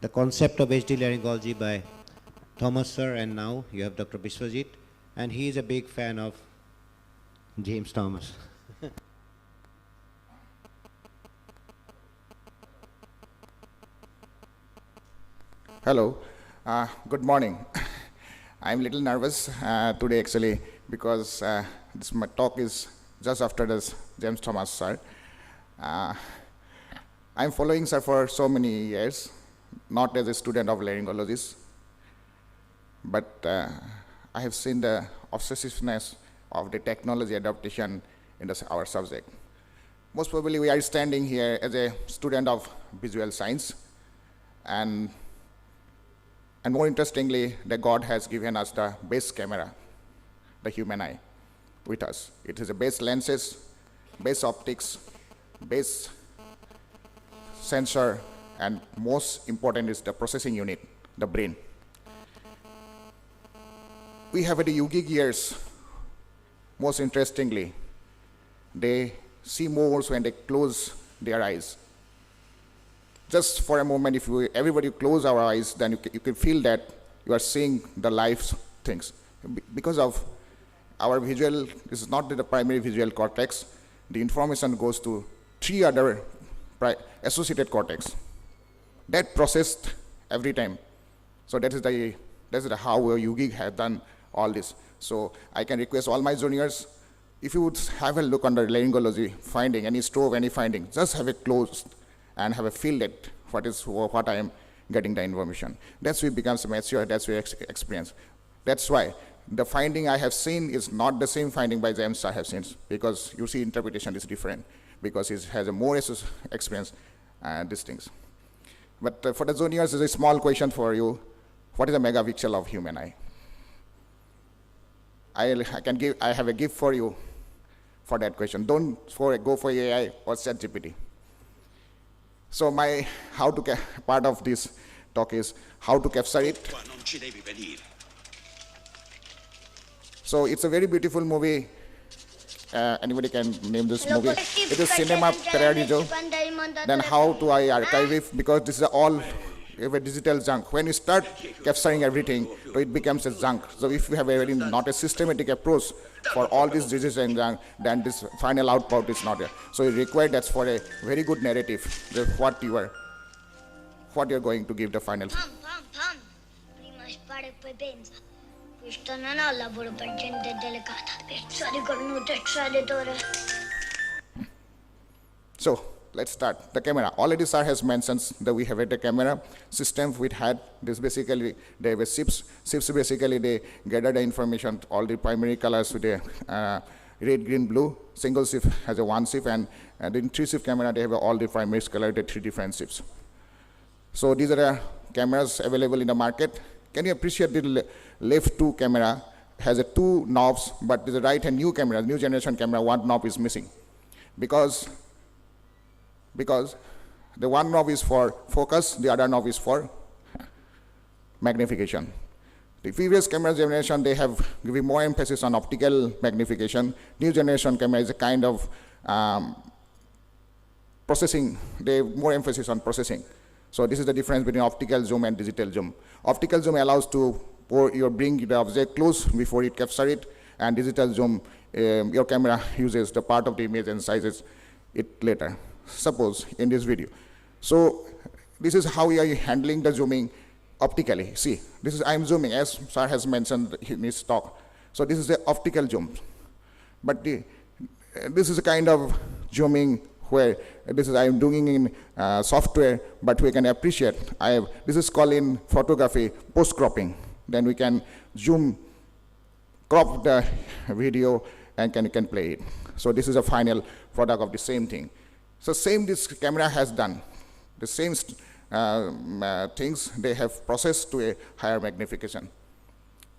The Concept of HD Laryngology by Thomas sir, and now you have Dr. BISWAJIT, and he is a big fan of James Thomas. Hello, good morning. I'm a little nervous today actually because my talk is just after this James Thomas sir. I'm following sir for so many years, not as a student of laryngology, but I have seen the obsessiveness of the technology adaptation in our subject. Most probably we are standing here as a student of visual science, and more interestingly, that God has given us the base camera, the human eye, with us. It is a base lenses, base optics, base sensor, and most important is the processing unit, the brain. We have the yogic years, most interestingly, they see more when they close their eyes. Just for a moment, if everybody close our eyes, then you can feel that you are seeing the live things. Because of our visual, this is not the primary visual cortex, the information goes to 3 other associated cortex. That processed every time. So that is how yogic has done all this. So I can request all my juniors, if you would have a look under laryngology finding, any stroke, any finding, just have it closed and have a feel that what I am getting the information. That's why it becomes mature, that's why experience. That's why the finding I have seen is not the same finding by James I have seen, because you see interpretation is different, because it has a more experience these things. But for the juniors, is a small question for you. What is a megapixel of human eye? I have a gift for you for that question. Don't go for AI or ChatGPT. So part of this talk is how to capture it. So it's a very beautiful movie. Anybody can name this movie. It is Cinema Paradiso. Then how do I archive it? Because this is all a digital junk. When you start capturing everything, so it becomes a junk. So if you have not a systematic approach for all these diseases and junk, then this final output is not there. So you require that for a very good narrative, what you're going to give the final. So let's start. The camera. Already sir has mentioned that we have a camera system which had this basically, they have a SIPs. SIPs basically they gather the information, all the primary colors with the red, green, blue. Single SIP has a 1 SIP, and in 3 SIP camera they have all the primary color, the 3 different SIPs. So these are the cameras available in the market. Can you appreciate the left 2 camera has a 2 knobs, but the right and new camera, new generation camera, 1 knob is missing. Because the 1 knob is for focus, the other knob is for magnification. The previous camera generation, they have given more emphasis on optical magnification. New generation camera is a kind of processing. They have more emphasis on processing. So this is the difference between optical zoom and digital zoom. Optical zoom allows to bring the object close before it capture it, and digital zoom, your camera uses the part of the image and sizes it later. Suppose in this video. So this is how we are handling the zooming optically. See, I'm zooming as sir has mentioned in his talk. So this is the optical zoom. But this is a kind of zooming where I'm doing in software, but we can appreciate. This is called in photography post-cropping. Then we can crop the video and can play it. So this is a final product of the same thing. So same this camera has done. The same things they have processed to a higher magnification.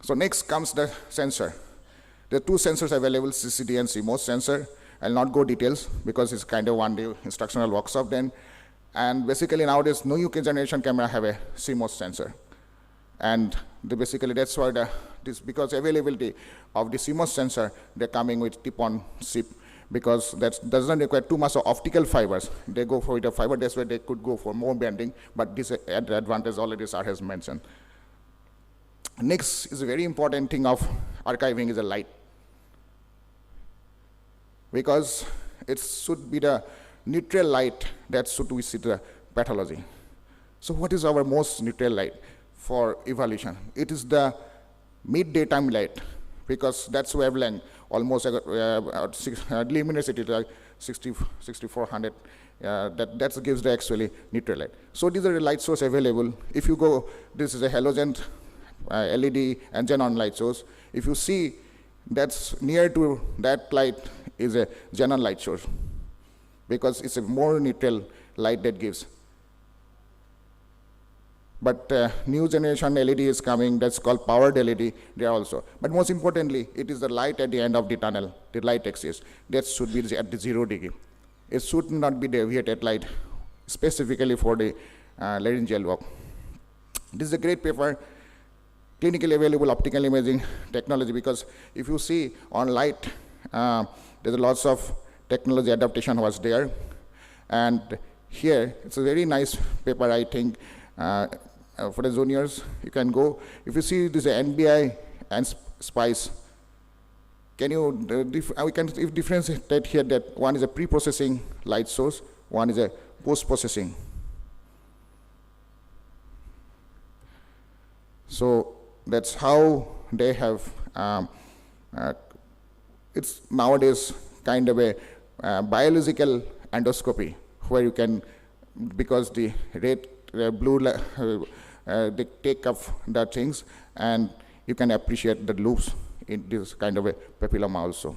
So next comes the sensor. There are 2 sensors available, CCD and CMOS sensor. I'll not go details because it's kind of one day instructional workshop then. And basically nowadays, new generation camera have a CMOS sensor. And basically that's why because availability of the CMOS sensor, they're coming with tip-on SIP because that doesn't require too much of optical fibers. They go for the fiber, that's why they could go for more bending, but this advantage already Sir has mentioned. Next is a very important thing of archiving is the light, because it should be the neutral light that should we see the pathology. So what is our most neutral light for evaluation? It is the mid-daytime light, because that's wavelength almost luminosity like 6400. That gives the actually neutral light. So these are the light source available. If you go, this is a halogen LED and xenon light source. If you see that's near to that light is a xenon light source, because it's a more neutral light that gives. But new generation LED is coming, that's called powered LED there also. But most importantly, it is the light at the end of the tunnel, the light axis, that should be at the 0 degree. It should not be deviated light, specifically for the laryngeal walk. This is a great paper, clinically available optical imaging technology, because if you see on light, there's lots of technology adaptation was there. And here, it's a very nice paper, I think, for the juniors, you can go. If you see this NBI and SPICE, can you, we can differentiate here that one is a pre-processing light source, one is a post-processing. So that's how they have, it's nowadays kind of a biological endoscopy, where you can, because the red, blue, they take up the things, and you can appreciate the loops in this kind of a papilloma also.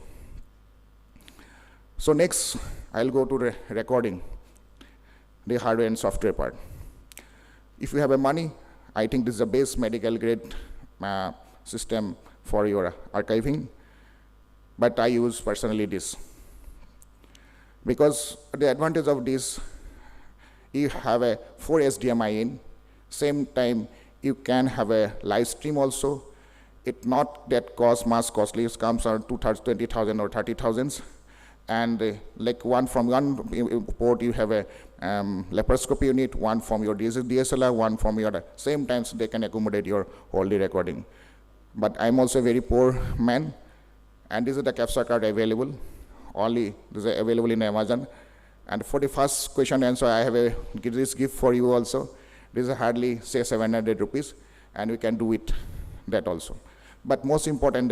So next, I'll go to the recording, the hardware and software part. If you have a money, I think this is a base medical grade system for your archiving, but I use personally this. Because the advantage of this, you have a 4 HDMI in, same time you can have a live stream also. It not that cost much costly, it comes around 20,000 or 30,000. And like one from one port you have a laparoscopy unit, one from your DSLR, one from your, same times they can accommodate your whole recording. But I'm also a very poor man, and this is the capture card available. Only this is available in Amazon. And for the first question answer, I have this gift for you also. This is hardly say 700 rupees, and we can do it that also. But most important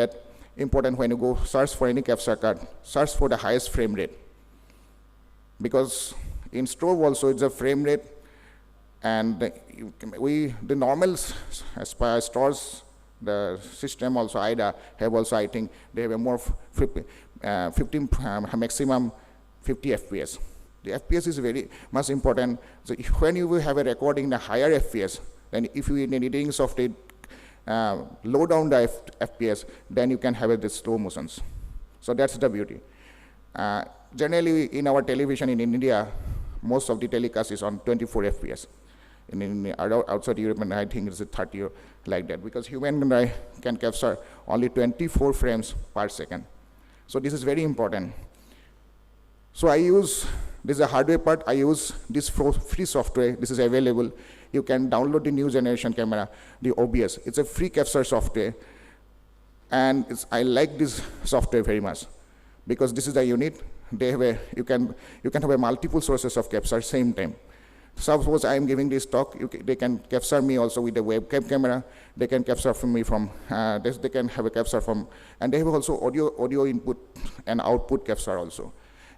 when you go search for any capture card, search for the highest frame rate. Because in Strobe also it's a frame rate, and the normal stores, the system also, IDA, have also, I think, they have a more 15 maximum 50 FPS. The FPS is very much important. So when you will have a recording in a higher FPS, then if you in editing software low down the FPS, then you can have the slow motions. So that's the beauty. Generally in our television in India, most of the telecast is on 24 FPS. In outside Europe, I think it's 30 or like that, because human eye can capture only 24 frames per second. So this is very important. So I use, this is a hardware part, I use this free software. This is available. You can download the new generation camera, the OBS. It's a free capture software, and I like this software very much, because this is a unit. They have a, you can have a multiple sources of capture same time. Suppose I am giving this talk, they can capture me also with a webcam camera. They can capture from me from, they can have a capture from, and they have also audio input and output capture also.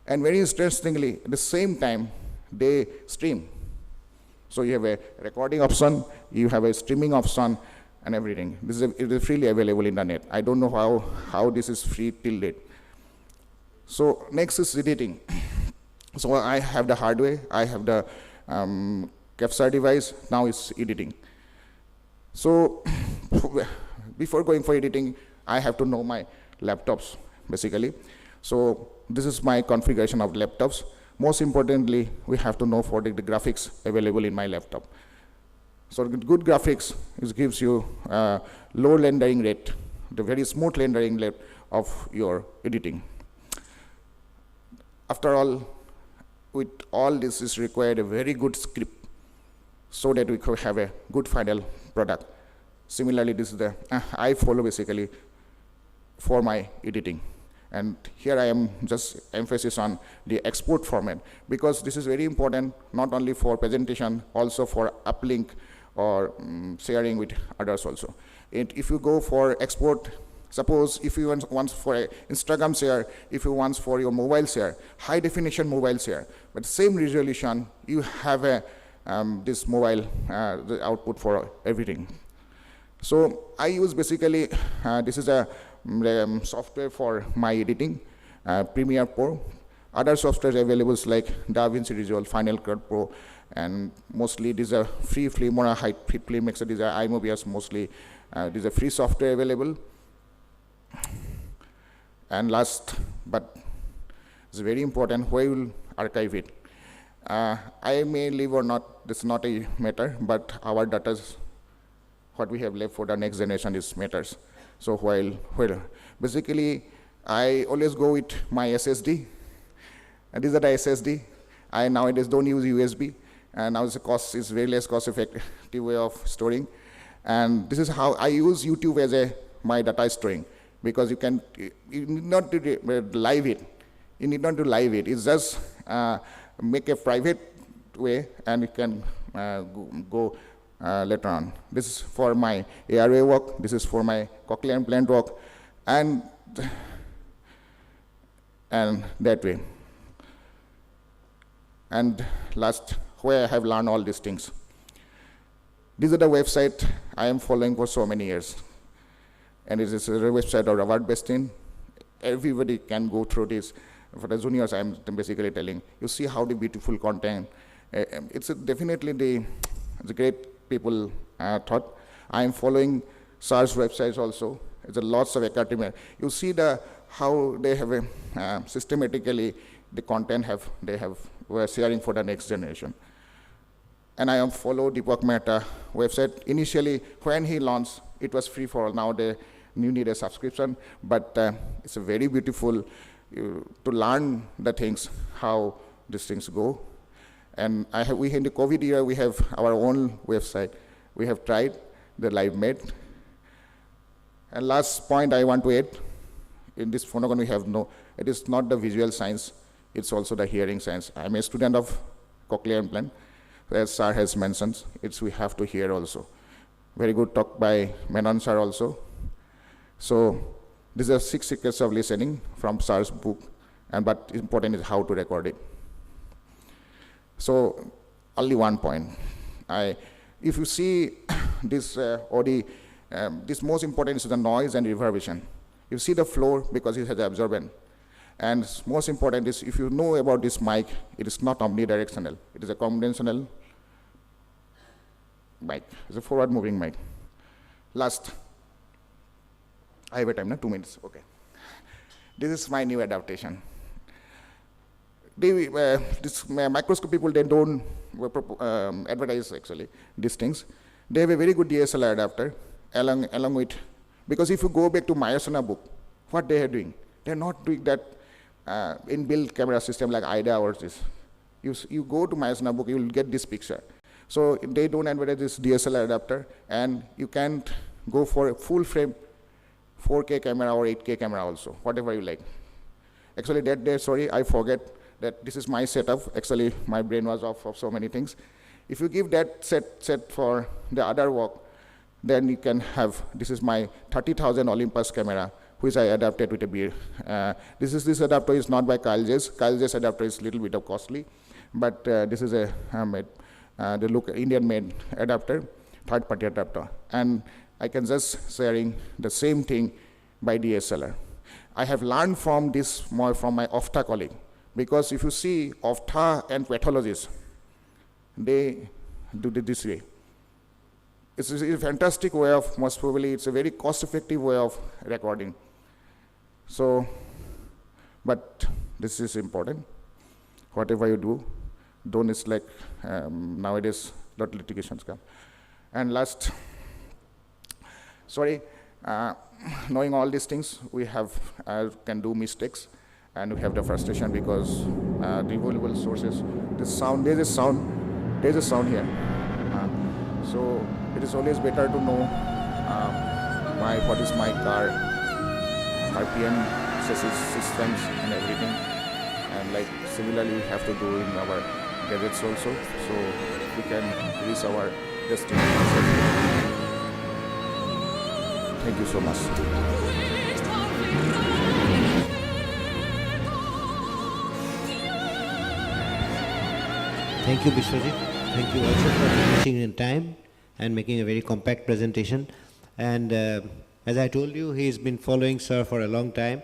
And very interestingly, at the same time, they stream. So you have a recording option, you have a streaming option, and everything. It is freely available in the net. I don't know how this is free till date. So next is editing. So I have the hardware, I have the capture device, now it's editing. So before going for editing, I have to know my laptops, basically. So this is my configuration of laptops. Most importantly, we have to know for the graphics available in my laptop. So good graphics gives you low rendering rate, the very smooth rendering rate of your editing. After all, with all this is required a very good script so that we could have a good final product. Similarly, this is the I follow basically for my editing. And here I am just emphasis on the export format, because this is very important not only for presentation, also for uplink or sharing with others also. And if you go for export, suppose if you want for a Instagram share, if you want for your mobile share, high definition mobile share, but same resolution, you have a this mobile the output for everything. So I use basically, this is a software for my editing, Premiere Pro. Other softwares available like DaVinci Resolve, Final Cut Pro, and mostly these are free Filmora, high film mixer, these are iMovie, mostly these are free software available. And last, but it's very important, where you will archive it. I may leave or not, this is not a matter, but our data, what we have left for the next generation is matters. So while basically, I always go with my SSD. And these are the SSD. I nowadays don't use USB. And now the cost is very less cost-effective way of storing. And this is how I use YouTube as my data storing, because you need not do live it. You need not do live it. It's just make a private way, and you can go later on. This is for my ARA work. This is for my cochlear implant work, and that way. And last, where I have learned all these things. These are the website I am following for so many years. And it is a website of Robert Bestin. Everybody can go through this. For the juniors, I'm basically telling, you see how the beautiful content. It's definitely the great people thought. I'm following SARS websites also. It's a lots of academia. You see how they have systematically the content we're sharing for the next generation. And I am follow Deepak Mehta website. Initially, when he launched, it was free for all. Now you need a subscription, but it's a very beautiful to learn the things, how these things go. And we in the COVID era, we have our own website. We have tried the live made. And last point I want to add, in this PHONOCON we have it is not the visual science, it's also the hearing science. I'm a student of cochlear implant. As Sir has mentioned, we have to hear also. Very good talk by Menon Sir also. So these are 6 secrets of listening from Sir's book, but important is how to record it. So only one point. If you see this this most important is the noise and reverberation. You see the floor because it has absorbent. And most important is, if you know about this mic, it is not omnidirectional. It is a conventional mic. It's a forward moving mic. Last, I have a time now, 2 minutes, okay. This is my new adaptation. This microscope people, they don't advertise actually these things. They have a very good DSLR adapter along with, because if you go back to Mayasana book, what they are doing? They're not doing that inbuilt camera system like IDA or this. You go to Mayasana book, you will get this picture. So they don't advertise this DSLR adapter, and you can't go for a full frame 4K camera or 8K camera also, whatever you like. Actually that day, sorry, I forget that this is my setup. Actually, my brain was off of so many things. If you give that set for the other work, then you can have, this is my 30,000 Olympus camera, which I adapted with a beer. This adapter is not by Kyle J's. Kyle J's adapter is a little bit of costly, but this is a Indian-made adapter, third-party adapter. And I can just sharing the same thing by DSLR. I have learned from this more from my OFTA colleague, because if you see OFTA and pathologists, they do it this way. It's a fantastic way of, most probably, it's a very cost-effective way of recording. So, but this is important. Whatever you do, don't it's like nowadays, lot of litigations come. And last, sorry, knowing all these things, we have can do mistakes. and we have the frustration because removable sources. This sound, there's a sound here. So it is always better to know what is my car RPM, chassis systems and everything. And like similarly we have to do in our gadgets also, so we can reach our destination safely. Thank you so much. Thank you, Biswajit. Thank you also for finishing in time and making a very compact presentation. And as I told you, he's been following sir for a long time,